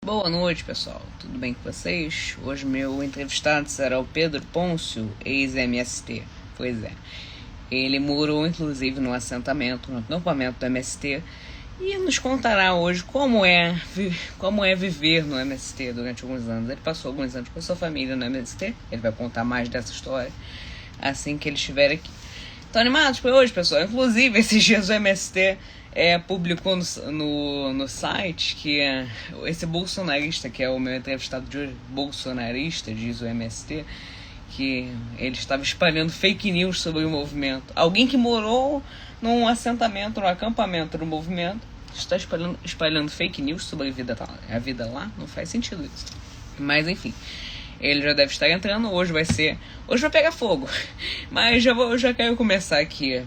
Boa noite, pessoal. Tudo bem com vocês? Hoje meu entrevistado será o Pedro Pôncio, ex-MST. Pois é. Ele morou, inclusive, no assentamento, no acampamento do MST, e nos contará hoje como é viver no MST durante alguns anos. Ele passou alguns anos com a sua família no MST. Ele vai contar mais dessa história assim que ele estiver aqui. Estão animados para hoje, pessoal? Inclusive, esses dias o MST publicou no site que esse bolsonarista, que é o meu entrevistado de hoje, bolsonarista, diz o MST, que ele estava espalhando fake news sobre o movimento. Alguém que morou num assentamento, num acampamento do movimento, está espalhando fake news sobre a vida lá? Não faz sentido isso. Mas enfim, ele já deve estar entrando. Hoje vai pegar fogo. Mas já quero começar aqui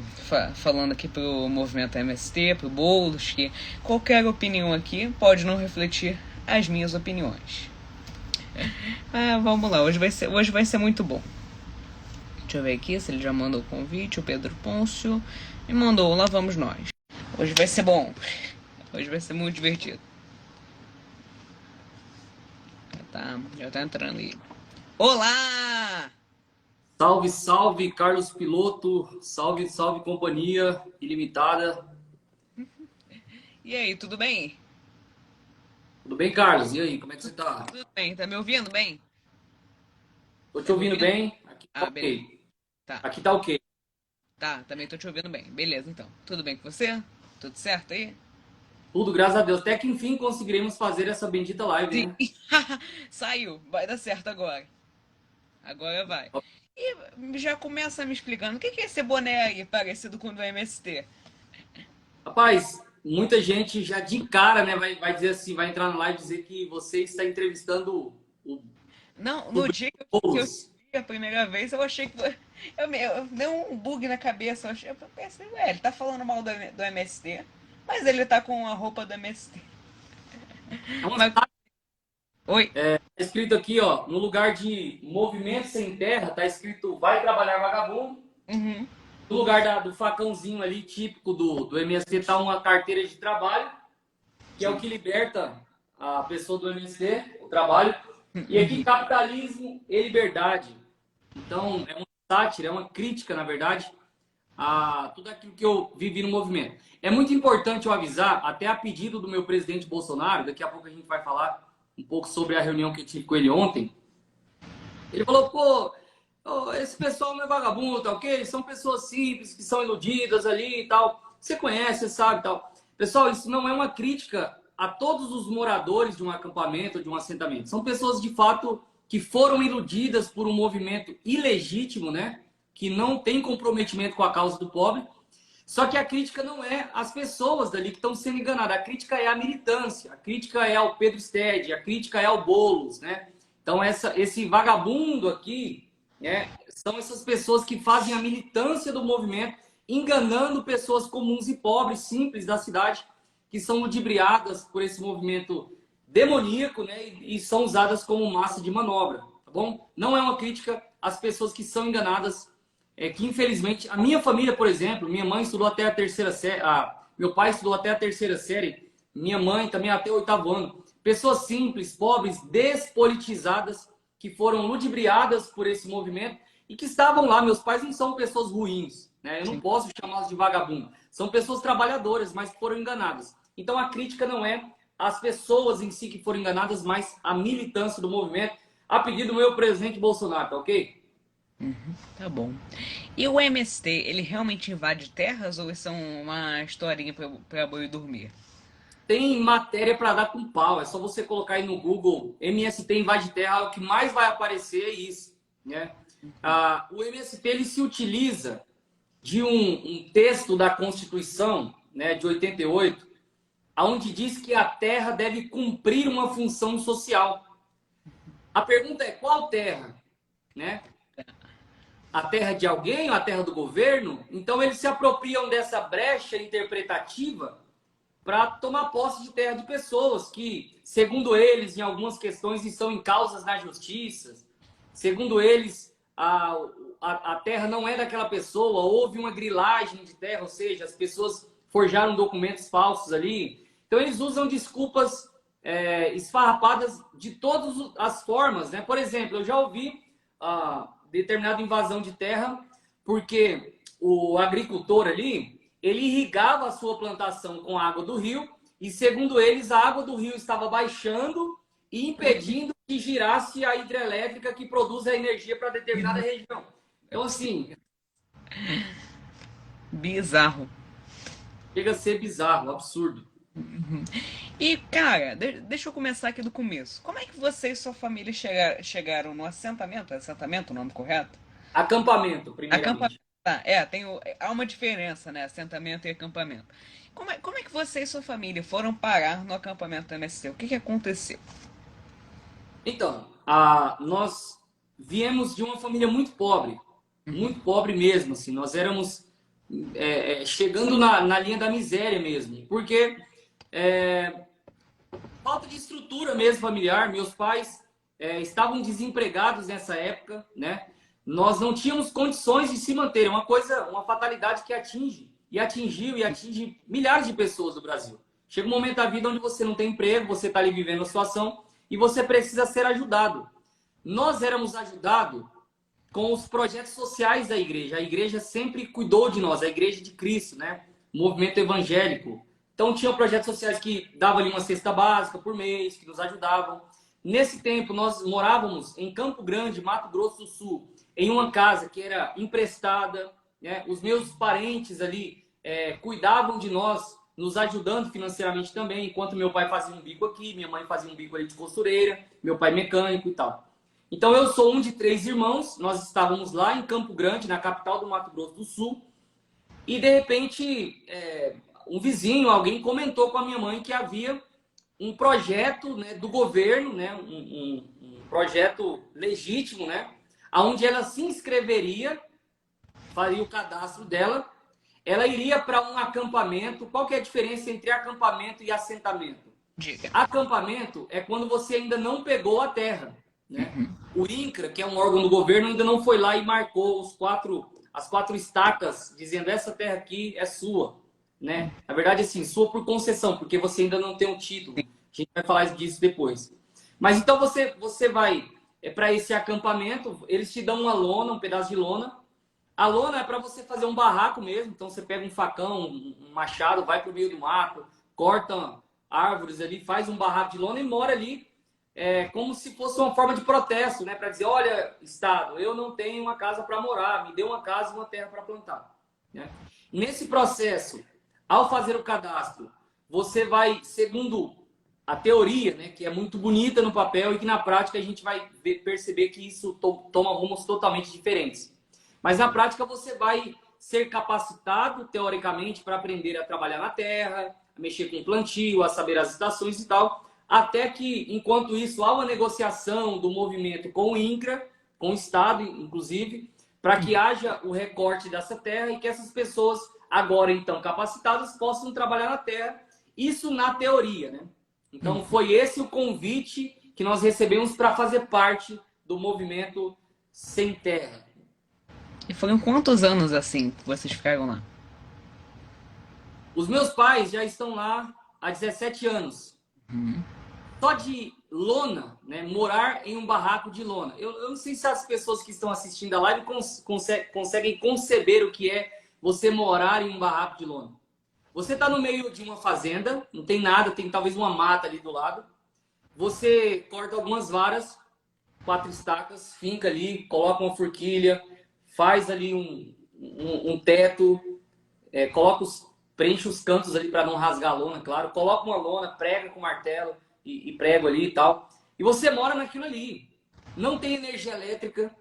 falando aqui pro movimento MST, pro Boulos, que qualquer opinião aqui pode não refletir as minhas opiniões. Vamos lá, hoje vai ser muito bom. Deixa eu ver aqui se ele já mandou o convite. O Pedro Pôncio me mandou. Lá vamos nós. Hoje vai ser bom. Hoje vai ser muito divertido. Já tá entrando aí. Olá! Salve, salve, Carlos Piloto. Salve, salve, companhia ilimitada. E aí, tudo bem? Tudo bem, Carlos? E aí, como é que você tá? Tudo bem, tá me ouvindo bem? Tô te Tá me ouvindo ouvindo? bem? Aqui tá Beleza. ok. Tá, Aqui tá ok. também tô te ouvindo bem. Beleza, então. Tudo bem com você? Tudo certo aí? Tudo, graças a Deus. Até que enfim conseguiremos fazer essa bendita live, Sim. né? Saiu, vai dar certo agora. Agora vai. E já começa me explicando, o que é esse boné aí, parecido com o do MST? Rapaz, muita gente já de cara, né, vai dizer assim, vai entrar na live e dizer que você está entrevistando Não, o no dia que eu Boulos. vi a primeira vez, eu achei que. Eu deu um bug na cabeça. Eu pensei, ele tá falando mal do MST, mas ele tá com a roupa do MST. É uma Mas, oi? Tá escrito aqui, ó, no lugar de movimento sem terra, tá escrito vai trabalhar vagabundo. Uhum. No lugar do facãozinho ali, típico do MST, tá uma carteira de trabalho, que é o Sim. que liberta a pessoa do MST, o trabalho. E aqui, Uhum. capitalismo e liberdade. Então, é uma sátira, é uma crítica, na verdade, a tudo aquilo que eu vivi no movimento. É muito importante eu avisar, até a pedido do meu presidente Bolsonaro, daqui a pouco a gente vai falar um pouco sobre a reunião que eu tive com ele ontem. Ele falou, pô, esse pessoal não é vagabundo, tá ok? São pessoas simples, que são iludidas ali e tal. Você conhece, você sabe e tal. Pessoal, isso não é uma crítica a todos os moradores de um acampamento, de um assentamento. São pessoas, de fato, que foram iludidas por um movimento ilegítimo, né? Que não tem comprometimento com a causa do pobre. Só que a crítica não é as pessoas dali que estão sendo enganadas. A crítica é a militância. A crítica é ao Pedro Stede. A crítica é ao Boulos, né? Então, esse vagabundo aqui, né, são essas pessoas que fazem a militância do movimento, enganando pessoas comuns e pobres, simples da cidade, que são ludibriadas por esse movimento demoníaco, né, e são usadas como massa de manobra, tá bom? Não é uma crítica às pessoas que são enganadas, que infelizmente, a minha família, por exemplo, minha mãe estudou até a terceira série, meu pai estudou até a terceira série, minha mãe também até o oitavo ano. Pessoas simples, pobres, despolitizadas, que foram ludibriadas por esse movimento e que estavam lá. Meus pais não são pessoas ruins, né? Eu não Sim. posso chamá-los de vagabundo. São pessoas trabalhadoras, mas que foram enganadas. Então a crítica não é as pessoas em si que foram enganadas, mas a militância do movimento, a pedido do meu presidente Bolsonaro, tá ok? Tá bom. E o MST, ele realmente invade terras ou isso é uma historinha pra boi dormir? Tem matéria para dar com pau. É só você colocar aí no Google MST invade terra, o que mais vai aparecer é isso, né? O MST ele se utiliza de um texto da Constituição, né, de 88, onde diz que a terra deve cumprir uma função social. A pergunta é qual terra, né? A terra de alguém ou a terra do governo? Então eles se apropriam dessa brecha interpretativa para tomar posse de terra de pessoas que, segundo eles, em algumas questões estão em causas na justiça. Segundo eles, a terra não é daquela pessoa, houve uma grilagem de terra, ou seja, as pessoas forjaram documentos falsos ali. Então eles usam desculpas esfarrapadas de todas as formas, né? Por exemplo, eu já ouvi determinada invasão de terra porque o agricultor ali, ele irrigava a sua plantação com a água do rio e, segundo eles, a água do rio estava baixando e impedindo que girasse a hidrelétrica que produz a energia para determinada região. Então, assim, Bizarro. chega a ser bizarro, absurdo. E, cara, deixa eu começar aqui do começo. Como é que você e sua família chegaram no assentamento? Assentamento, o nome correto? Acampamento, Acampamento. primeiramente. Tá, há uma diferença, né? Assentamento e acampamento. Como é que você e sua família foram parar no acampamento do MST? O que aconteceu? Então, nós viemos de uma família muito pobre mesmo, assim. Nós éramos chegando na linha da miséria mesmo, porque falta de estrutura mesmo familiar. Meus pais estavam desempregados nessa época, né? Nós não tínhamos condições de se manter. É uma fatalidade que atinge e atingiu e atinge milhares de pessoas do Brasil. Chega um momento da vida onde você não tem emprego, você está ali vivendo a situação e você precisa ser ajudado. Nós éramos ajudados com os projetos sociais da igreja. A igreja sempre cuidou de nós, a igreja de Cristo, né? O movimento evangélico. Então, tinham projetos sociais que davam ali uma cesta básica por mês, que nos ajudavam. Nesse tempo, nós morávamos em Campo Grande, Mato Grosso do Sul, em uma casa que era emprestada, né? Os meus parentes ali cuidavam de nós, nos ajudando financeiramente também, enquanto meu pai fazia um bico aqui, minha mãe fazia um bico ali de costureira, meu pai mecânico e tal. Então, eu sou um de 3 irmãos, nós estávamos lá em Campo Grande, na capital do Mato Grosso do Sul, e de repente, um vizinho, alguém comentou com a minha mãe que havia um projeto, né, do governo, né, um projeto legítimo, né, onde ela se inscreveria, faria o cadastro dela, ela iria para um acampamento. Qual que é a diferença entre acampamento e assentamento? Diga. Acampamento é quando você ainda não pegou a terra, né? O INCRA, que é um órgão do governo, ainda não foi lá e marcou as 4 estacas, dizendo essa terra aqui é sua, né? Na verdade, assim, sua por concessão, porque você ainda não tem um título. A gente vai falar disso depois. Mas então você vai para esse acampamento, eles te dão uma lona, um pedaço de lona. A lona é para você fazer um barraco mesmo. Então você pega um facão, um machado, vai para o meio do mato, corta árvores ali, faz um barraco de lona e mora ali como se fosse uma forma de protesto, né? Para dizer, olha, Estado, eu não tenho uma casa para morar, me dê uma casa e uma terra para plantar. Né? Nesse processo, ao fazer o cadastro, você vai, segundo a teoria, né, que é muito bonita no papel e que na prática a gente vai perceber que isso toma rumos totalmente diferentes. Mas na prática você vai ser capacitado, teoricamente, para aprender a trabalhar na terra, a mexer com plantio, a saber as estações e tal, até que, enquanto isso, há uma negociação do movimento com o INCRA, com o Estado, inclusive, para que haja o recorte dessa terra e que essas pessoas, agora então capacitadas, possam trabalhar na terra. Isso na teoria, né? Então, foi esse o convite que nós recebemos para fazer parte do movimento Sem Terra. E foram quantos anos assim que vocês ficaram lá? Os meus pais já estão lá há 17 anos. Só de lona, né? Morar em um barraco de lona. Eu não sei se as pessoas que estão assistindo a live conseguem conceber o que é você morar em um barraco de lona. Você está no meio de uma fazenda, não tem nada, tem talvez uma mata ali do lado. Você corta algumas varas, 4 estacas, finca ali, coloca uma forquilha, faz ali um teto, preenche os cantos ali para não rasgar a lona, claro. Coloca uma lona, prega com martelo e prego ali e tal. E você mora naquilo ali. Não tem energia elétrica,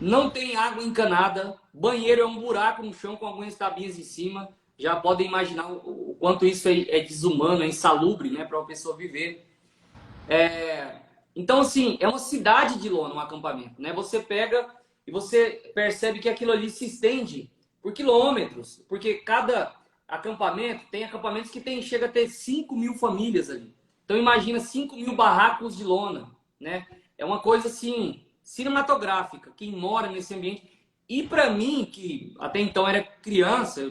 não tem água encanada, banheiro é um buraco no chão com algumas tabinhas em cima. Já podem imaginar o quanto isso é desumano, é insalubre, né, para uma pessoa viver. Então, assim, é uma cidade de lona, um acampamento, né? Você pega e você percebe que aquilo ali se estende por quilômetros, porque cada acampamento, tem acampamentos que chega a ter 5.000 famílias ali. Então, imagina 5.000 barracos de lona, né? É uma coisa, assim, cinematográfica, quem mora nesse ambiente. E para mim, que até então era criança, eu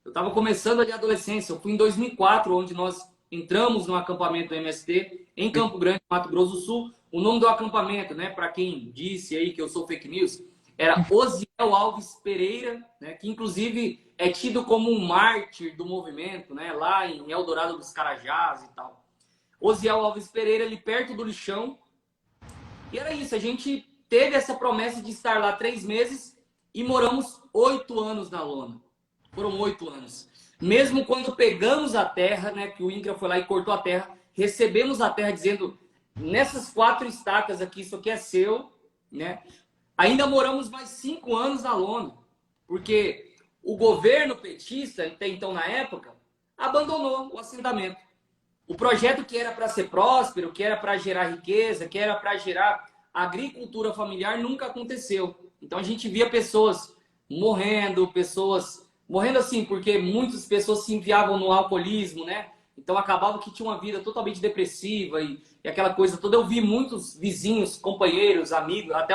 estava começando ali a adolescência, eu fui em 2004, onde nós entramos no acampamento do MST em Campo Grande, Mato Grosso do Sul. O nome do acampamento, né, para quem disse aí que eu sou fake news, era Osiel Alves Pereira, né, que inclusive é tido como um mártir do movimento, né, lá em Eldorado dos Carajás e tal. Osiel Alves Pereira, ali perto do lixão. E era isso, a gente teve essa promessa de estar lá 3 meses e moramos 8 anos na lona. Foram 8 anos. Mesmo quando pegamos a terra, né, que o INCRA foi lá e cortou a terra, recebemos a terra dizendo, nessas 4 estacas aqui, isso aqui é seu, né? Ainda moramos mais 5 anos na lona, porque o governo petista, até então na época, abandonou o assentamento. O projeto que era para ser próspero, que era para gerar riqueza, que era para gerar agricultura familiar, nunca aconteceu. Então a gente via pessoas morrendo assim, porque muitas pessoas se enviavam no alcoolismo, né? Então acabava que tinha uma vida totalmente depressiva e aquela coisa toda. Eu vi muitos vizinhos, companheiros, amigos, até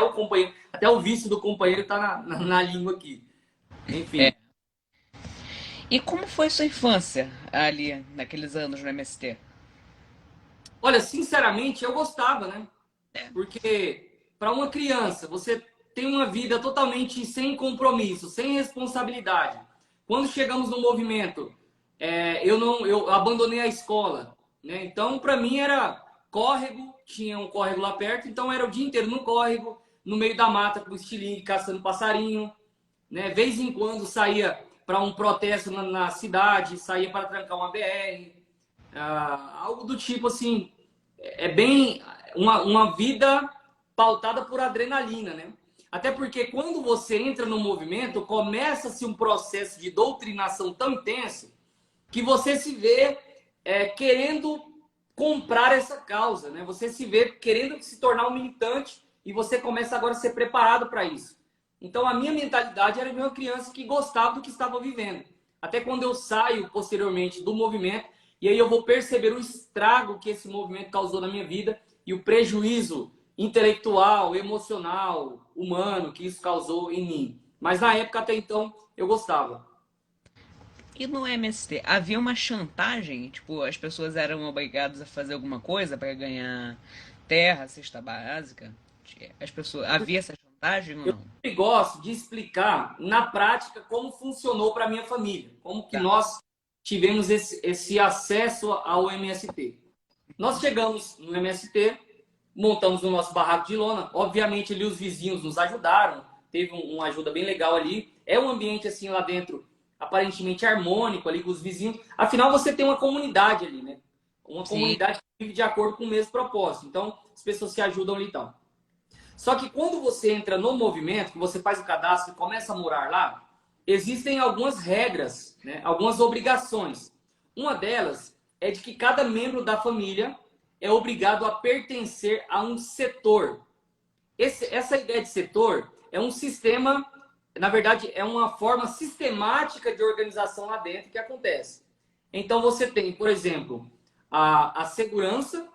o vício do companheiro tá na língua aqui. Enfim. É. E como foi sua infância ali, naqueles anos no MST? Olha, sinceramente, eu gostava, né? Porque para uma criança, você tem uma vida totalmente sem compromisso, sem responsabilidade. Quando chegamos no movimento, eu abandonei a escola, né? Então, para mim era córrego, tinha um córrego lá perto, então era o dia inteiro no córrego, no meio da mata com estilingue, caçando passarinho, né? Vez em quando saía para um protesto na cidade, saía para trancar uma BR, algo do tipo assim, é bem uma vida pautada por adrenalina, né? Até porque quando você entra no movimento, começa-se um processo de doutrinação tão intenso que você se vê querendo comprar essa causa, né? Você se vê querendo se tornar um militante e você começa agora a ser preparado para isso. Então a minha mentalidade era de uma criança que gostava do que estava vivendo. Até quando eu saio posteriormente do movimento, e aí eu vou perceber o estrago que esse movimento causou na minha vida e o prejuízo intelectual, emocional, humano que isso causou em mim. Mas na época até então eu gostava. E no MST, havia uma chantagem? Tipo, as pessoas eram obrigadas a fazer alguma coisa para ganhar terra, cesta básica? As pessoas, havia essa chantagem ou Eu não? sempre gosto de explicar na prática como funcionou para minha família, como que Tá. nós tivemos esse acesso ao MST. Nós chegamos no MST, montamos o nosso barraco de lona. Obviamente, ali os vizinhos nos ajudaram. Teve uma ajuda bem legal ali. É um ambiente, assim, lá dentro, aparentemente harmônico ali com os vizinhos. Afinal, você tem uma comunidade ali, né? Uma Sim. comunidade que vive de acordo com o mesmo propósito. Então, as pessoas se ajudam ali e tal. Só que quando você entra no movimento, que você faz o cadastro e começa a morar lá, existem algumas regras, né? Algumas obrigações. Uma delas é de que cada membro da família é obrigado a pertencer a um setor. Essa ideia de setor é um sistema, na verdade, é uma forma sistemática de organização lá dentro que acontece. Então você tem, por exemplo, a segurança,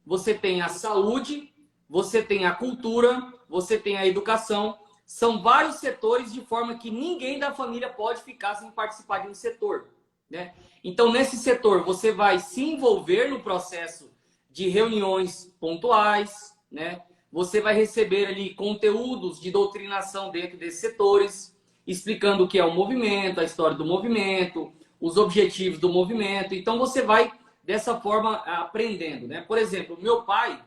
você tem a saúde, você tem a cultura, você tem a educação. São vários setores de forma que ninguém da família pode ficar sem participar de um setor, né? Então, nesse setor, você vai se envolver no processo de reuniões pontuais, né? Você vai receber ali conteúdos de doutrinação dentro desses setores, explicando o que é o movimento, a história do movimento, os objetivos do movimento. Então, você vai, dessa forma, aprendendo, né? Por exemplo, meu pai,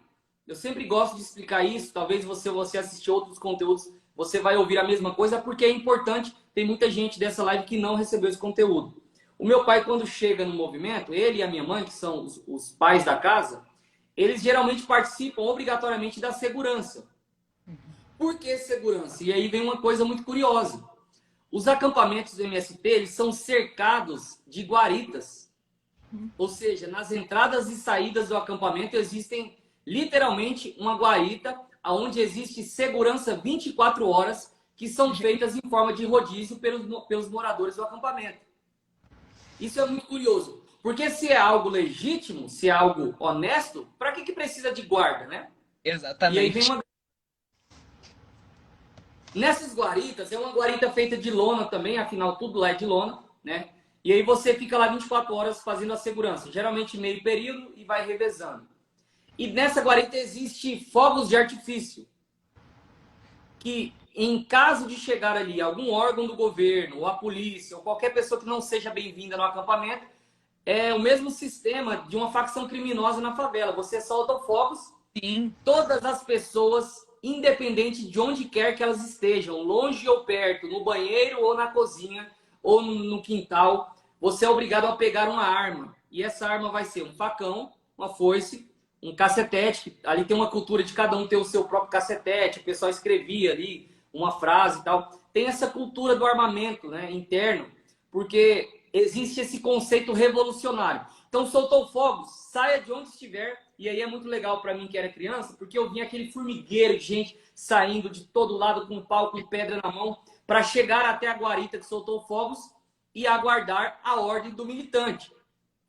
eu sempre gosto de explicar isso, talvez você assistir outros conteúdos, você vai ouvir a mesma coisa, porque é importante, tem muita gente dessa live que não recebeu esse conteúdo. O meu pai, quando chega no movimento, ele e a minha mãe, que são os pais da casa, eles geralmente participam obrigatoriamente da segurança. Por que segurança? E aí vem uma coisa muito curiosa. Os acampamentos do MST, eles são cercados de guaritas. Ou seja, nas entradas e saídas do acampamento existem literalmente uma guarita onde existe segurança 24 horas que são feitas em forma de rodízio pelos moradores do acampamento. Isso é muito curioso. Porque se é algo legítimo, se é algo honesto, para que precisa de guarda, né? E aí vem Exatamente. uma... Nessas guaritas, é uma guarita feita de lona também, afinal tudo lá é de lona, né? E aí você fica lá 24 horas fazendo a segurança, geralmente meio período e vai revezando. E nessa guarita existe fogos de artifício, que em caso de chegar ali algum órgão do governo, ou a polícia, ou qualquer pessoa que não seja bem-vinda no acampamento, é o mesmo sistema de uma facção criminosa na favela. Você solta fogos, Sim. todas as pessoas, independente de onde quer que elas estejam, longe ou perto, no banheiro ou na cozinha, ou no quintal, você é obrigado a pegar uma arma. E essa arma vai ser um facão, uma foice, um cacetete. Ali tem uma cultura de cada um ter o seu próprio cacetete. O pessoal escrevia ali uma frase e tal. Tem essa cultura do armamento, né, interno, porque existe esse conceito revolucionário. Então, soltou fogos, saia de onde estiver. E aí é muito legal para mim que era criança, porque eu vinha aquele formigueiro de gente saindo de todo lado com pau, com pedra na mão, para chegar até a guarita que soltou fogos e aguardar a ordem do militante.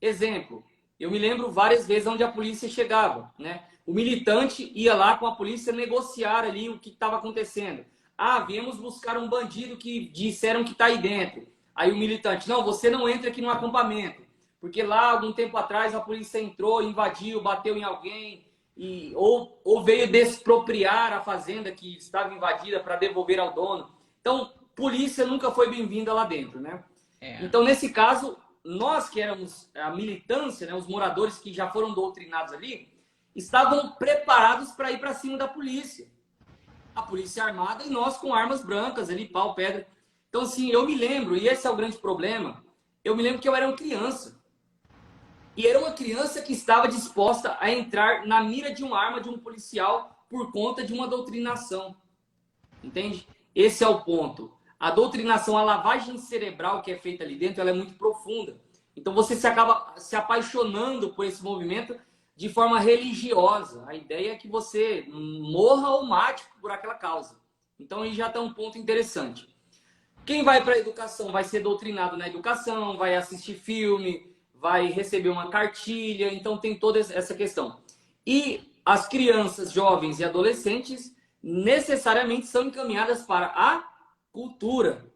Exemplo, eu me lembro várias vezes onde a polícia chegava, né? O militante ia lá com a polícia negociar ali o que estava acontecendo. Ah, viemos buscar um bandido que disseram que está aí dentro. Aí o militante, não, você não entra aqui no acampamento, porque lá, algum tempo atrás, a polícia entrou, invadiu, bateu em alguém, ou veio despropriar a fazenda que estava invadida para devolver ao dono. Então, polícia nunca foi bem-vinda lá dentro, né? Então, nesse caso, nós que éramos a militância, né, os moradores que já foram doutrinados ali, estavam preparados para ir para cima da polícia. A polícia armada e nós com armas brancas ali, pau, pedra. Então, assim, eu me lembro, e esse é o grande problema, eu me lembro que eu era uma criança. E era uma criança que estava disposta a entrar na mira de uma arma de um policial por conta de uma doutrinação. Entende? Esse é o ponto. A doutrinação, a lavagem cerebral que é feita ali dentro, ela é muito profunda. Então você se acaba se apaixonando por esse movimento de forma religiosa. A ideia é que você morra ou mate por aquela causa. Então aí já está um ponto interessante. Quem vai para a educação vai ser doutrinado na educação, vai assistir filme, vai receber uma cartilha. Então tem toda essa questão. E as crianças, jovens e adolescentes necessariamente são encaminhadas para a cultura.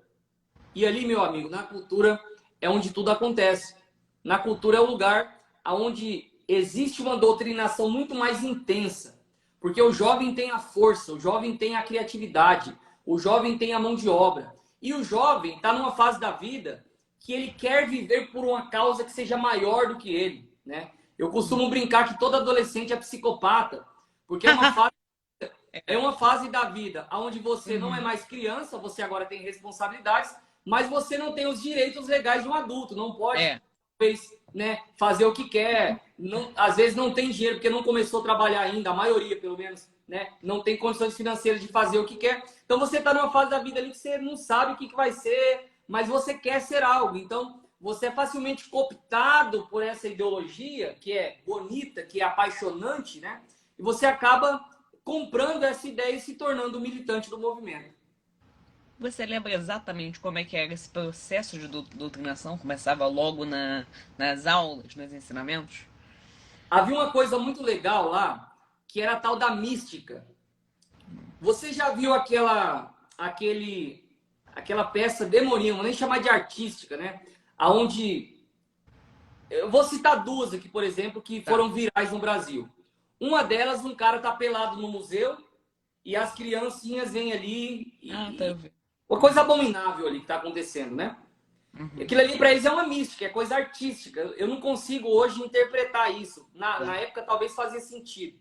E ali, meu amigo, na cultura é onde tudo acontece. Na cultura é o lugar onde existe uma doutrinação muito mais intensa. Porque o jovem tem a força, o jovem tem a criatividade, o jovem tem a mão de obra. E o jovem está numa fase da vida que ele quer viver por uma causa que seja maior do que ele, né? Eu costumo brincar que todo adolescente é psicopata, porque é uma fase da vida onde você não é mais criança, você agora tem responsabilidades, mas você não tem os direitos legais de um adulto. Não pode, né, fazer o que quer. Não, às vezes não tem dinheiro, porque não começou a trabalhar ainda, a maioria, pelo menos, né, não tem condições financeiras de fazer o que quer. Então você está numa fase da vida ali que você não sabe o que vai ser, mas você quer ser algo. Então você é facilmente cooptado por essa ideologia, que é bonita, que é apaixonante, né? E você acaba comprando essa ideia e se tornando militante do movimento. Você lembra exatamente como é que era esse processo de doutrinação? Começava logo nas aulas, nos ensinamentos? Havia uma coisa muito legal lá, que era a tal da mística. Você já viu aquela peça demoníaca, vou nem chamar de artística, né? Aonde eu vou citar duas aqui, por exemplo, que foram virais no Brasil. Uma delas, um cara tá pelado no museu e as criancinhas vêm ali uma coisa abominável ali que tá acontecendo, né? Aquilo ali para eles é uma mística, é coisa artística. Eu não consigo hoje interpretar isso. Na época talvez fazia sentido.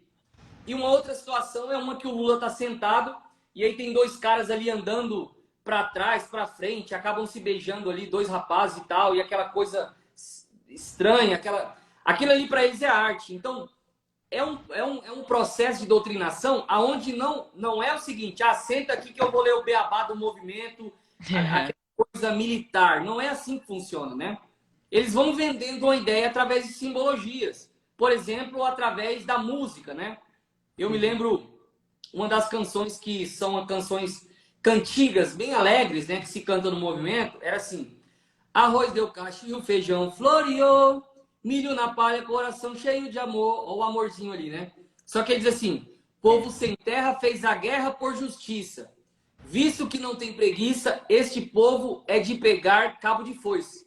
E uma outra situação é uma que o Lula tá sentado e aí tem dois caras ali andando para trás, para frente, acabam se beijando ali, dois rapazes e tal, e aquela coisa estranha, aquilo ali para eles é arte. Então, é um processo de doutrinação aonde não é o seguinte, senta aqui que eu vou ler o beabá do movimento, aquela coisa militar. Não é assim que funciona, né? Eles vão vendendo uma ideia através de simbologias. Por exemplo, através da música, né? Eu me lembro uma das canções que são canções cantigas, bem alegres, né? Que se canta no movimento, era assim: arroz deu cacho e o feijão floreou, milho na palha, coração cheio de amor. Ou o amorzinho ali, né? Só que ele diz assim: povo sem terra fez a guerra por justiça. Visto que não tem preguiça, este povo é de pegar cabo de foice.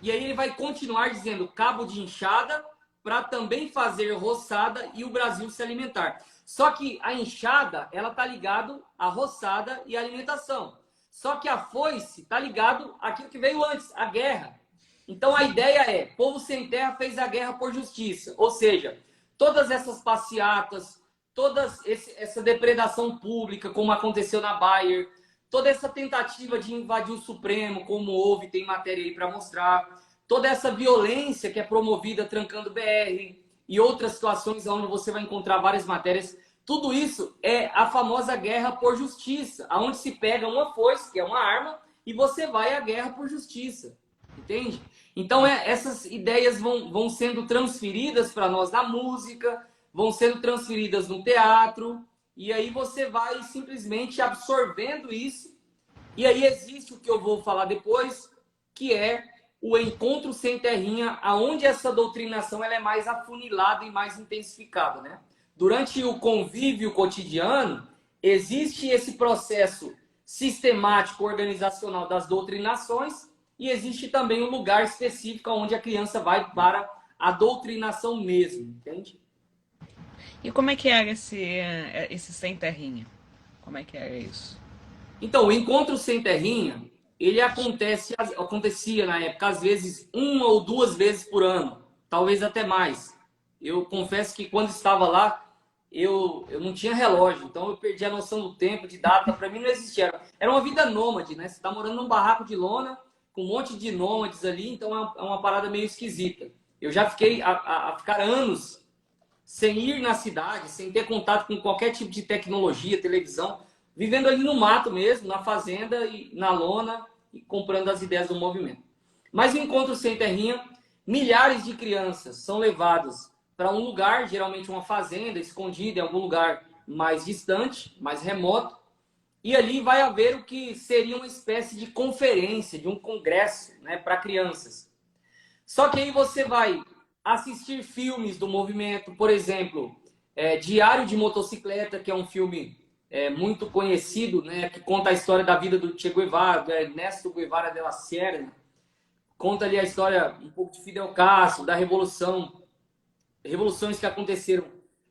E aí ele vai continuar dizendo cabo de enxada para também fazer roçada e o Brasil se alimentar. Só que a enxada, ela tá ligado à roçada e à alimentação. Só que a foice tá ligado àquilo que veio antes, a guerra. Então a ideia é, povo sem terra fez a guerra por justiça. Ou seja, todas essas passeatas, toda essa depredação pública, como aconteceu na Bayer, toda essa tentativa de invadir o Supremo, como houve, tem matéria aí para mostrar, toda essa violência que é promovida trancando BR e outras situações onde você vai encontrar várias matérias, tudo isso é a famosa guerra por justiça, onde se pega uma foice, que é uma arma, e você vai à guerra por justiça, entende? Então essas ideias vão sendo transferidas para nós na música, vão sendo transferidas no teatro, e aí você vai simplesmente absorvendo isso. E aí existe o que eu vou falar depois, que é o encontro sem terrinha, aonde essa doutrinação ela é mais afunilada e mais intensificada, né? Durante o convívio cotidiano, existe esse processo sistemático, organizacional das doutrinações, e existe também um lugar específico onde a criança vai para a doutrinação mesmo, entende? E como é que era esse sem terrinha? Como é que era isso? Então, o encontro sem terrinha, ele acontecia na época, às vezes, 1 ou 2 vezes por ano, talvez até mais. Eu confesso que quando estava lá, eu não tinha relógio, então eu perdi a noção do tempo, de data, para mim não existia. Era uma vida nômade, né? Você está morando num barraco de lona, com um monte de nômades ali, então é uma parada meio esquisita. Eu já fiquei a ficar anos sem ir na cidade, sem ter contato com qualquer tipo de tecnologia, televisão, vivendo ali no mato mesmo, na fazenda e na lona, e comprando as ideias do movimento. Mas no encontro sem terrinha, milhares de crianças são levadas para um lugar, geralmente uma fazenda, escondida em algum lugar mais distante, mais remoto, e ali vai haver o que seria uma espécie de conferência, de um congresso, né, para crianças. Só que aí você vai assistir filmes do movimento, por exemplo, Diário de Motocicleta, que é um filme muito conhecido, né, que conta a história da vida do Che Guevara, do Ernesto Guevara de la Sierra, conta ali a história um pouco de Fidel Castro, da revoluções que aconteceram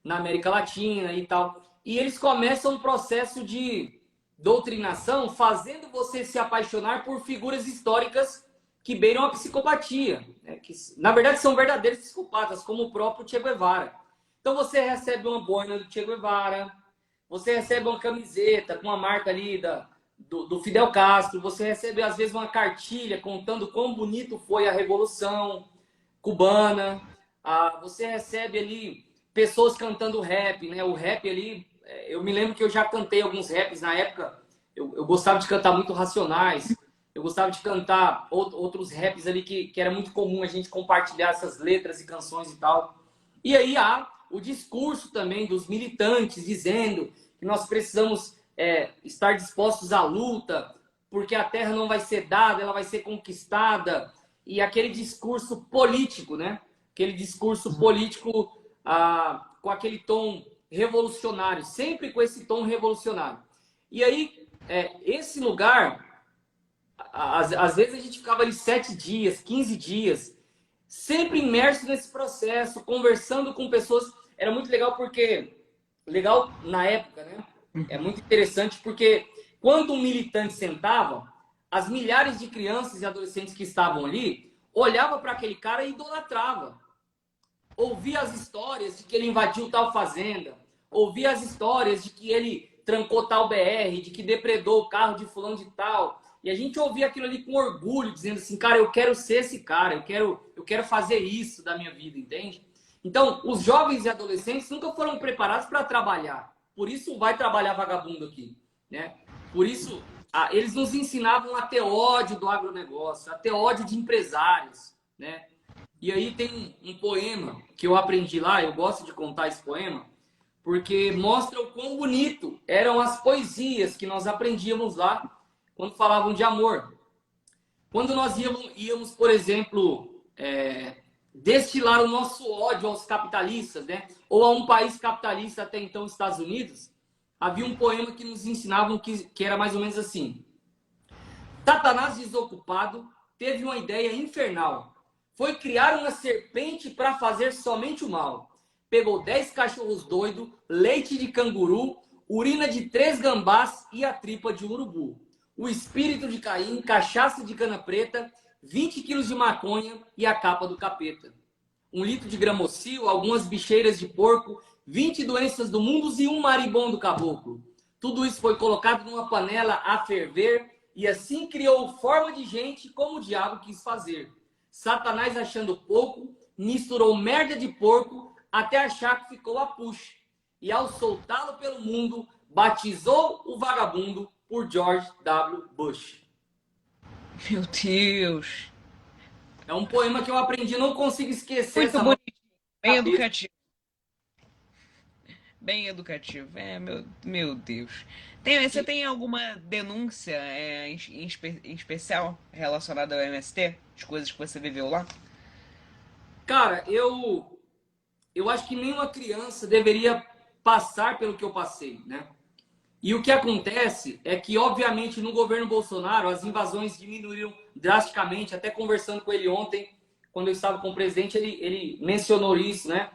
na América Latina e tal. E eles começam um processo de doutrinação, fazendo você se apaixonar por figuras históricas que beiram a psicopatia, né? Que na verdade são verdadeiros psicopatas, como o próprio Che Guevara. Então você recebe uma boina do Che Guevara, você recebe uma camiseta com a marca ali do Fidel Castro, você recebe às vezes uma cartilha contando quão bonito foi a Revolução Cubana, você recebe ali pessoas cantando rap, né? O rap ali, eu me lembro que eu já cantei alguns raps na época, eu gostava de cantar muito Racionais, eu gostava de cantar outros raps ali que era muito comum a gente compartilhar essas letras e canções e tal. E aí há o discurso também dos militantes dizendo que nós precisamos estar dispostos à luta, porque a terra não vai ser dada, ela vai ser conquistada. E aquele discurso político, né? Aquele discurso político com aquele tom revolucionário, sempre com esse tom revolucionário. E aí, esse lugar... Às vezes a gente ficava ali 7 dias, 15 dias, sempre imerso nesse processo, conversando com pessoas. Era muito legal porque... Legal na época, né? É muito interessante porque quando um militante sentava, as milhares de crianças e adolescentes que estavam ali olhavam para aquele cara e idolatrava. Ouvia as histórias de que ele invadiu tal fazenda, ouvia as histórias de que ele trancou tal BR, de que depredou o carro de fulano de tal. E a gente ouvia aquilo ali com orgulho, dizendo assim, cara, eu quero ser esse cara, eu quero fazer isso da minha vida, entende? Então, os jovens e adolescentes nunca foram preparados para trabalhar. Por isso vai trabalhar vagabundo aqui, né? Por isso, eles nos ensinavam a ter ódio do agronegócio, a ter ódio de empresários, né? E aí tem um poema que eu aprendi lá, eu gosto de contar esse poema, porque mostra o quão bonito eram as poesias que nós aprendíamos lá quando falavam de amor. Quando nós íamos por exemplo, destilar o nosso ódio aos capitalistas, né? Ou a um país capitalista, até então os Estados Unidos, havia um poema que nos ensinavam que era mais ou menos assim: Satanás desocupado teve uma ideia infernal. Foi criar uma serpente para fazer somente o mal. Pegou 10 cachorros doidos, leite de canguru, urina de 3 gambás e a tripa de urubu. O espírito de Caim, cachaça de cana preta, 20 quilos de maconha e a capa do capeta. 1 litro de gramocil, algumas bicheiras de porco, 20 doenças do mundo e um maribondo caboclo. Tudo isso foi colocado numa panela a ferver e assim criou forma de gente como o diabo quis fazer. Satanás, achando pouco, misturou merda de porco até achar que ficou a puxa. E ao soltá-lo pelo mundo, batizou o vagabundo por George W. Bush. Meu Deus. É um poema que eu aprendi, não consigo esquecer. Muito bonito. Bem educativo. Bem educativo. Meu Deus. Você tem alguma denúncia em especial relacionada ao MST? As coisas que você viveu lá? Cara, eu acho que nenhuma criança deveria passar pelo que eu passei, né? E o que acontece é que, obviamente, no governo Bolsonaro, as invasões diminuíram drasticamente. Até conversando com ele ontem, quando eu estava com o presidente, ele mencionou isso, né?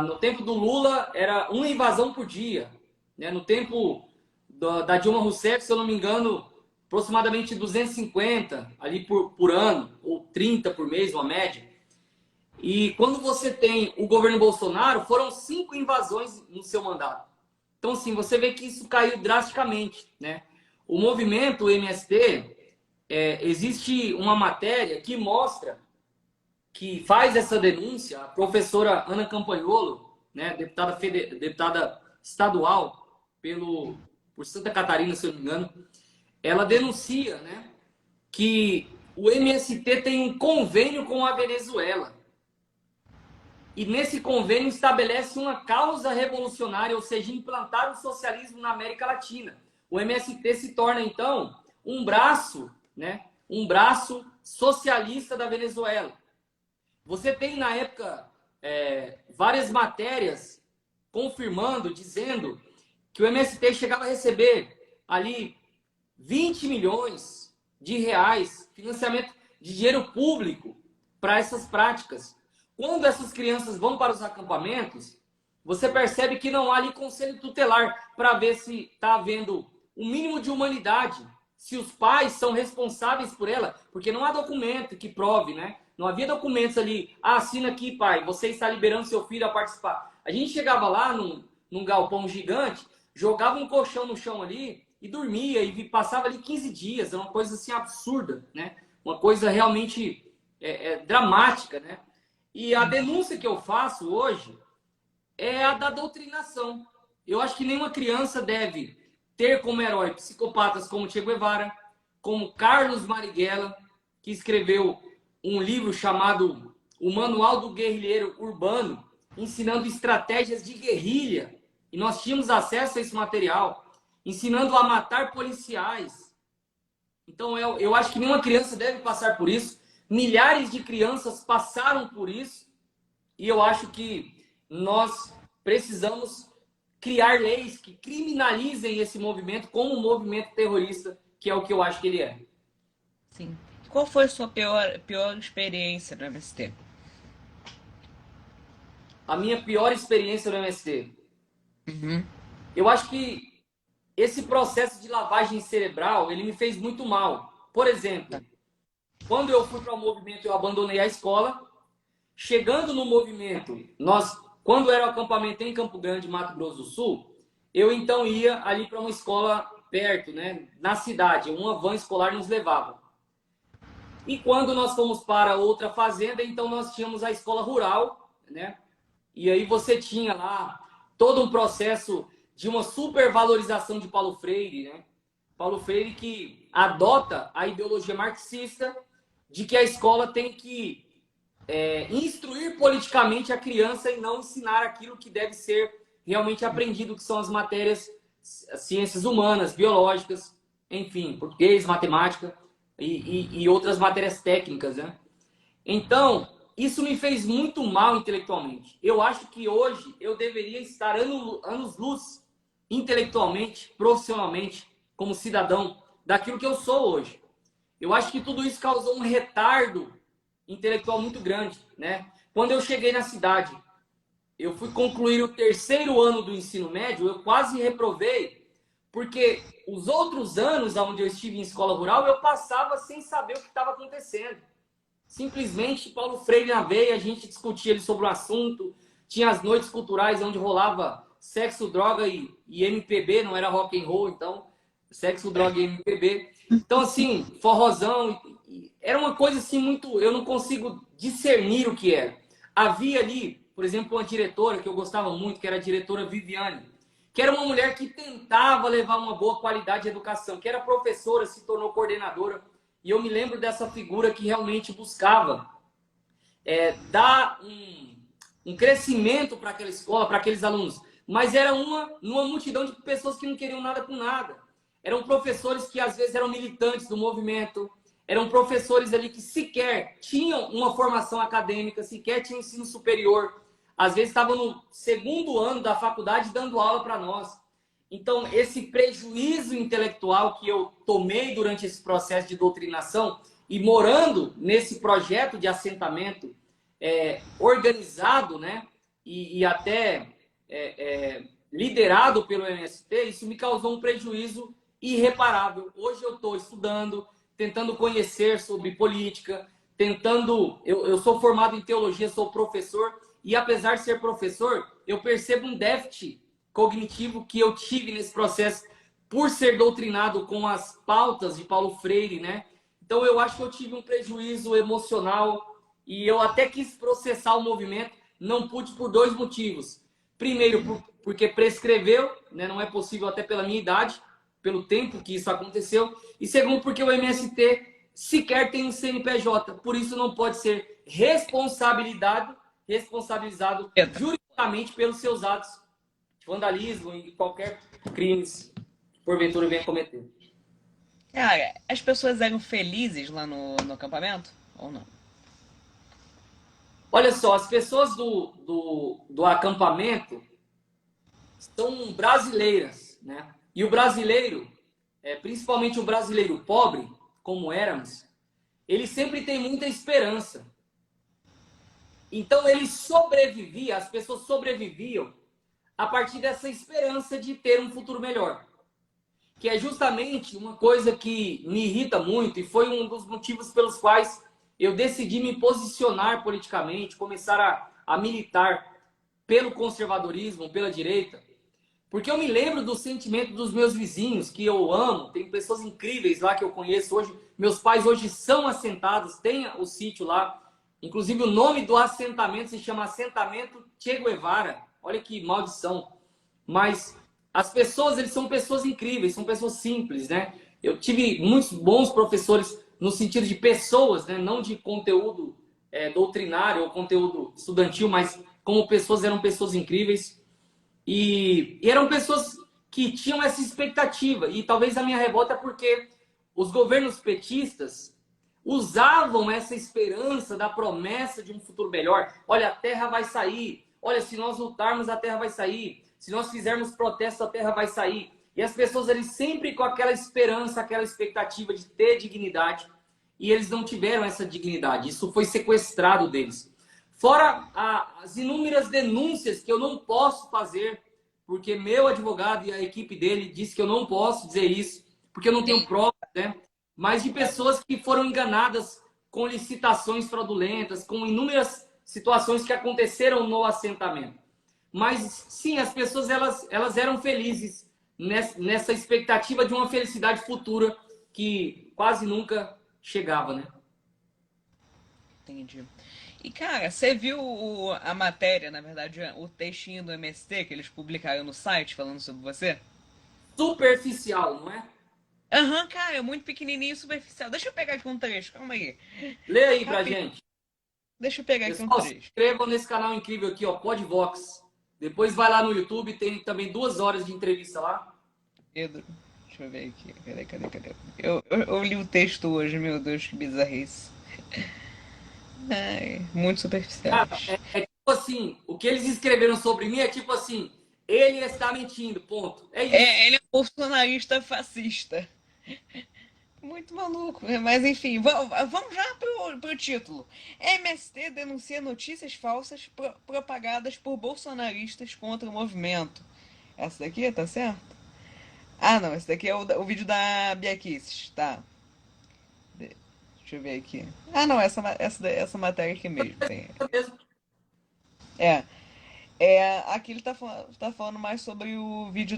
No tempo do Lula, era uma invasão por dia. Né? No tempo da Dilma Rousseff, se eu não me engano, aproximadamente 250 ali por ano, ou 30 por mês, uma média. E quando você tem o governo Bolsonaro, foram 5 invasões no seu mandato. Então, assim, você vê que isso caiu drasticamente, né? O movimento, o MST, existe uma matéria que mostra, que faz essa denúncia, a professora Ana Campagnolo, né, deputada estadual por Santa Catarina, se eu não me engano, ela denuncia, né, que o MST tem um convênio com a Venezuela. E nesse convênio estabelece uma causa revolucionária, ou seja, implantar o socialismo na América Latina. O MST se torna, então, um braço, né, um braço socialista da Venezuela. Você tem, na época, várias matérias confirmando, dizendo que o MST chegava a receber ali 20 milhões de reais, financiamento de dinheiro público para essas práticas. Quando essas crianças vão para os acampamentos, você percebe que não há ali conselho tutelar para ver se está havendo um mínimo de humanidade, se os pais são responsáveis por ela, porque não há documento que prove, né? Não havia documentos ali, assina aqui, pai, você está liberando seu filho a participar. A gente chegava lá num galpão gigante, jogava um colchão no chão ali e dormia, e passava ali 15 dias, é uma coisa assim absurda, né? Uma coisa realmente dramática, né? E a denúncia que eu faço hoje é a da doutrinação. Eu acho que nenhuma criança deve ter como herói psicopatas como Che Guevara, como Carlos Marighella, que escreveu um livro chamado O Manual do Guerrilheiro Urbano, ensinando estratégias de guerrilha. E nós tínhamos acesso a esse material, ensinando a matar policiais. Então, eu acho que nenhuma criança deve passar por isso. Milhares de crianças passaram por isso e eu acho que nós precisamos criar leis que criminalizem esse movimento como um movimento terrorista, que é o que eu acho que ele é. Sim. Qual foi a sua pior experiência no MST? A minha pior experiência no MST? Uhum. Eu acho que esse processo de lavagem cerebral, ele me fez muito mal. Por exemplo, quando eu fui para o movimento, eu abandonei a escola. Chegando no movimento, quando era o acampamento em Campo Grande, Mato Grosso do Sul, eu então ia ali para uma escola perto, né, na cidade. Uma van escolar nos levava. E quando nós fomos para outra fazenda, então nós tínhamos a escola rural, né? E aí você tinha lá todo um processo de uma supervalorização de Paulo Freire, né? Paulo Freire que adota a ideologia marxista de que a escola tem que instruir politicamente a criança e não ensinar aquilo que deve ser realmente aprendido, que são as matérias, ciências humanas, biológicas, enfim, português, matemática e outras matérias técnicas, né? Então, isso me fez muito mal intelectualmente. Eu acho que hoje eu deveria estar anos-luz intelectualmente, profissionalmente, como cidadão, daquilo que eu sou hoje. Eu acho que tudo isso causou um retardo intelectual muito grande, né? Quando eu cheguei na cidade, eu fui concluir o terceiro ano do ensino médio, eu quase reprovei, porque os outros anos onde eu estive em escola rural, eu passava sem saber o que estava acontecendo. Simplesmente Paulo Freire na veia, a gente discutia ali sobre o assunto, tinha as noites culturais onde rolava sexo, droga e MPB, não era rock and roll, então sexo, droga e MPB. Então assim, forrozão, era uma coisa assim muito, eu não consigo discernir o que era. Havia ali, por exemplo, uma diretora que eu gostava muito, que era a diretora Viviane, que era uma mulher que tentava levar uma boa qualidade de educação, que era professora, se tornou coordenadora. E eu me lembro dessa figura que realmente buscava dar um crescimento para aquela escola, para aqueles alunos. Mas era numa multidão de pessoas que não queriam nada com nada. Eram professores que às vezes eram militantes do movimento, eram professores ali que sequer tinham uma formação acadêmica, sequer tinham ensino superior. Às vezes estavam no segundo ano da faculdade dando aula para nós. Então, esse prejuízo intelectual que eu tomei durante esse processo de doutrinação e morando nesse projeto de assentamento organizado, né, e até liderado pelo MST, isso me causou um prejuízo irreparável. Hoje eu estou estudando, tentando conhecer sobre política, tentando... Eu sou formado em teologia, sou professor, e apesar de ser professor, eu percebo um déficit cognitivo que eu tive nesse processo por ser doutrinado com as pautas de Paulo Freire, né? Então eu acho que eu tive um prejuízo emocional e eu até quis processar o movimento, não pude por dois motivos. Primeiro, porque prescreveu, né? Não é possível até pela minha idade, pelo tempo que isso aconteceu. E segundo, porque o MST sequer tem um CNPJ, por isso não pode ser responsabilizado juridicamente pelos seus atos de vandalismo e qualquer crime que porventura venha cometer. Cara, as pessoas eram felizes lá no acampamento? Ou não? Olha só, as pessoas do acampamento são brasileiras, né? E o brasileiro, principalmente o brasileiro pobre, como éramos, ele sempre tem muita esperança. Então ele sobrevivia, as pessoas sobreviviam a partir dessa esperança de ter um futuro melhor. Que é justamente uma coisa que me irrita muito e foi um dos motivos pelos quais eu decidi me posicionar politicamente, começar a militar pelo conservadorismo, pela direita, porque eu me lembro do sentimento dos meus vizinhos, que eu amo, tem pessoas incríveis lá que eu conheço hoje, meus pais hoje são assentados, tem o sítio lá, inclusive o nome do assentamento se chama Assentamento Che Guevara, olha que maldição, mas as pessoas, eles são pessoas incríveis, são pessoas simples, né? Eu tive muitos bons professores no sentido de pessoas, né? Não de conteúdo doutrinário ou conteúdo estudantil, mas como pessoas, eram pessoas incríveis. E eram pessoas que tinham essa expectativa. E talvez a minha revolta é porque os governos petistas usavam essa esperança da promessa de um futuro melhor. Olha, a terra vai sair. Olha, se nós lutarmos, a terra vai sair. Se nós fizermos protesto, a terra vai sair. E as pessoas ali sempre com aquela esperança, aquela expectativa de ter dignidade. E eles não tiveram essa dignidade. Isso foi sequestrado deles. Fora as inúmeras denúncias que eu não posso fazer, porque meu advogado e a equipe dele disse que eu não posso dizer isso, porque eu não tenho provas, né? Mas de pessoas que foram enganadas com licitações fraudulentas, com inúmeras situações que aconteceram no assentamento. Mas sim, as pessoas elas eram felizes nessa expectativa de uma felicidade futura que quase nunca chegava, né? Entendi. E, cara, você viu a matéria, na verdade, o textinho do MST que eles publicaram no site falando sobre você? Superficial, não é? Aham, cara, é muito pequenininho e superficial. Deixa eu pegar aqui um trecho, calma aí. Lê aí pra Rapidinho. gente. Deixa eu pegar aqui um Pessoal, se trecho. inscrevam nesse canal incrível aqui, ó, Podvox. Depois vai lá no YouTube, tem também 2 horas de entrevista lá. Pedro, deixa eu ver aqui. Cadê? Eu li o texto hoje, meu Deus, que bizarrice. Ai, muito Cara, superficiais. é tipo assim, o que eles escreveram sobre mim é tipo assim, ele está mentindo, ponto. É isso. Ele é um bolsonarista fascista. Muito maluco. Mas enfim, vamos já pro título. MST denuncia notícias falsas propagadas por bolsonaristas contra o movimento. Essa daqui, tá certo? Ah, não, esse daqui é o vídeo da Bia Kicis, tá. Deixa eu ver aqui. Ah, não, essa matéria aqui mesmo. Tem. É. Aqui ele tá falando mais sobre o vídeo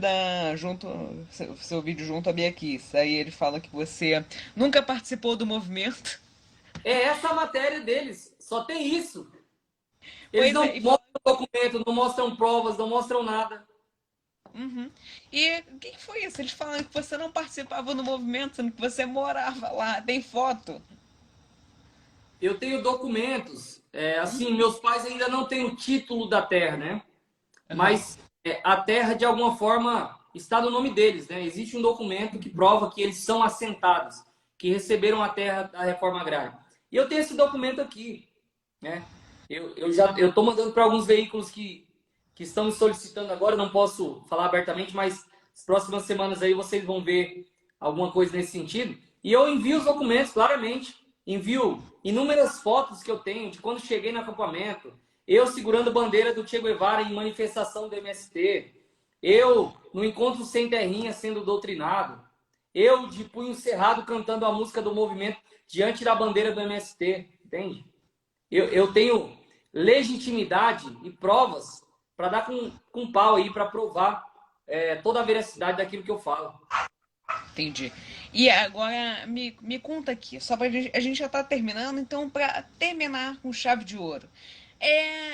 seu vídeo junto à Bia Kicis. Aí ele fala que você nunca participou do movimento. É essa a matéria deles. Só tem isso. Eles Pois não é, e mostram documento, não mostram provas, não mostram nada. Uhum. E o que foi isso? Eles falam que você não participava do movimento, sendo que você morava lá. Tem foto. Eu tenho documentos. Assim, meus pais ainda não têm o título da terra, né? Aham. Mas a terra, de alguma forma, está no nome deles, né? Existe um documento que prova que eles são assentados, que receberam a terra da reforma agrária. E eu tenho esse documento aqui, né? Eu estou mandando para alguns veículos que estão me solicitando agora, não posso falar abertamente, mas as próximas semanas aí vocês vão ver alguma coisa nesse sentido. E eu envio os documentos, claramente. Envio inúmeras fotos que eu tenho de quando cheguei no acampamento, eu segurando bandeira do Che Guevara em manifestação do MST, eu no encontro sem terrinha sendo doutrinado, eu de punho cerrado cantando a música do movimento diante da bandeira do MST, entende? Eu tenho legitimidade e provas para dar com pau aí, para provar toda a veracidade daquilo que eu falo. Entendi. E agora me conta aqui, só a gente já tá terminando, então para terminar com chave de ouro.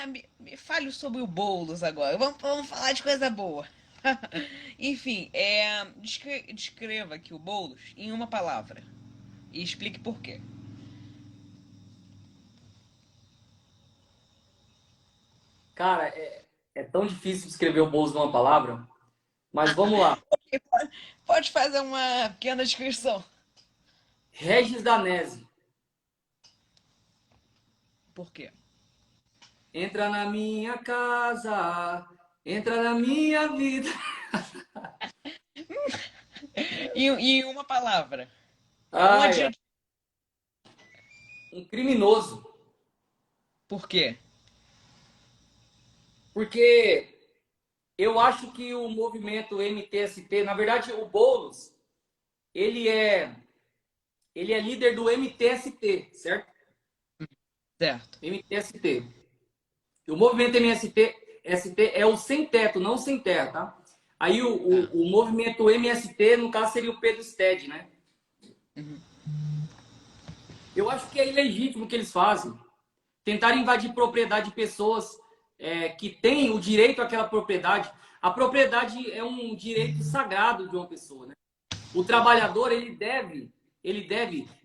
Me fale sobre o Boulos agora. Vamos falar de coisa boa. Enfim, descreva aqui o Boulos em uma palavra e explique por quê. Cara, é tão difícil descrever o Boulos numa palavra, mas vamos lá. Pode fazer uma pequena descrição. Regis Danese. Por quê? Entra na minha casa, entra na minha vida. E uma palavra. Um Ai, ai, adjetivo. um criminoso. Por quê? Porque eu acho que o movimento MTST, na verdade, o Boulos, ele é, ele é líder do MTST, certo? Certo. MTST. E o movimento MST é o sem teto, não sem terra, tá? Aí Tá. o movimento MST, no caso, seria o Pedro Sted, né? Uhum. Eu acho que é ilegítimo o que eles fazem. Tentar invadir propriedade de pessoas que têm o direito àquela propriedade. A propriedade é um direito sagrado de uma pessoa, né? O trabalhador, ele deve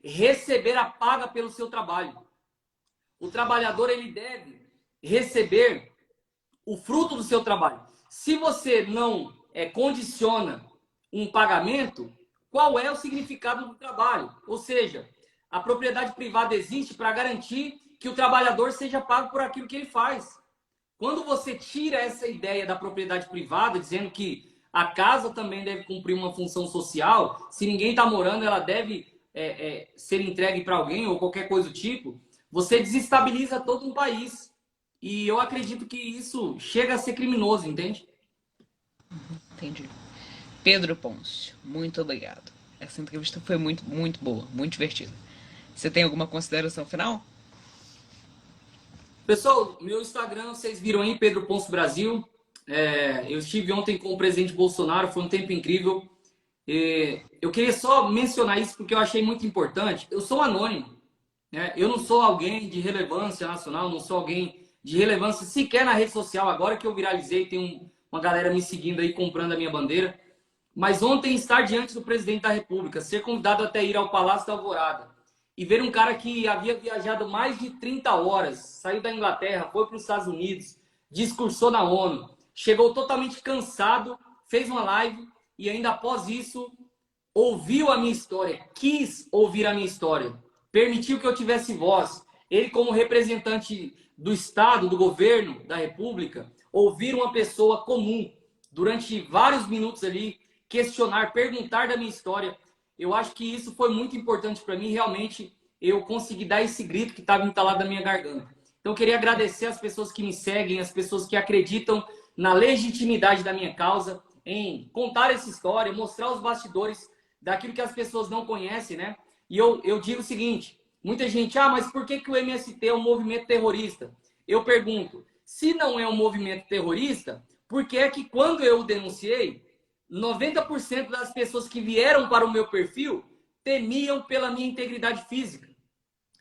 receber a paga pelo seu trabalho. O trabalhador, ele deve receber o fruto do seu trabalho. Se você não condiciona um pagamento, qual é o significado do trabalho? Ou seja, a propriedade privada existe para garantir que o trabalhador seja pago por aquilo que ele faz. Quando você tira essa ideia da propriedade privada, dizendo que a casa também deve cumprir uma função social, se ninguém está morando, ela deve ser entregue para alguém ou qualquer coisa do tipo, você desestabiliza todo um país. E eu acredito que isso chega a ser criminoso, entende? Entendi. Pedro Pôncio, muito obrigado. Essa entrevista foi muito, muito boa, muito divertida. Você tem alguma consideração final? Pessoal, meu Instagram, vocês viram aí, Pedro Ponce Brasil. Eu estive ontem com o presidente Bolsonaro, foi um tempo incrível. Eu queria só mencionar isso porque eu achei muito importante. Eu sou anônimo, né? Eu não sou alguém de relevância nacional, não sou alguém de relevância sequer na rede social. Agora que eu viralizei, tem uma galera me seguindo aí, comprando a minha bandeira. Mas ontem, estar diante do presidente da República, ser convidado até ir ao Palácio da Alvorada e ver um cara que havia viajado mais de 30 horas, saiu da Inglaterra, foi para os Estados Unidos, discursou na ONU, chegou totalmente cansado, fez uma live e ainda após isso ouviu a minha história, quis ouvir a minha história, permitiu que eu tivesse voz. Ele, como representante do Estado, do governo, da República, ouvir uma pessoa comum durante vários minutos ali, questionar, perguntar da minha história. eu acho que isso foi muito importante para mim. Realmente, eu consegui dar esse grito que estava entalado na minha garganta. Então, eu queria agradecer as pessoas que me seguem, as pessoas que acreditam na legitimidade da minha causa, em contar essa história, mostrar os bastidores daquilo que as pessoas não conhecem, né? E eu digo o seguinte, muita gente, mas por que o MST é um movimento terrorista? Eu pergunto, se não é um movimento terrorista, por que é que quando eu denunciei, 90% das pessoas que vieram para o meu perfil temiam pela minha integridade física?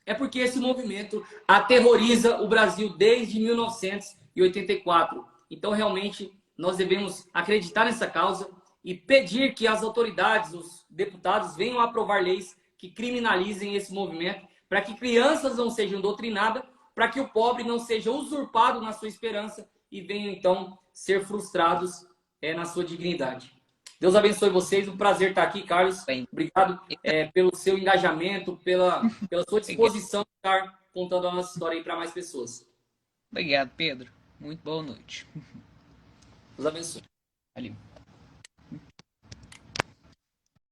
É porque esse movimento aterroriza o Brasil desde 1984. Então, realmente, nós devemos acreditar nessa causa e pedir que as autoridades, os deputados, venham aprovar leis que criminalizem esse movimento, para que crianças não sejam doutrinadas, para que o pobre não seja usurpado na sua esperança e venham, então, ser frustrados na sua dignidade. Deus abençoe vocês. Um prazer estar aqui, Carlos. Bem, Obrigado então, pelo seu engajamento, pela sua obrigado, disposição de estar contando a nossa história aí para mais pessoas. obrigado, Pedro. Muito boa noite. Deus abençoe.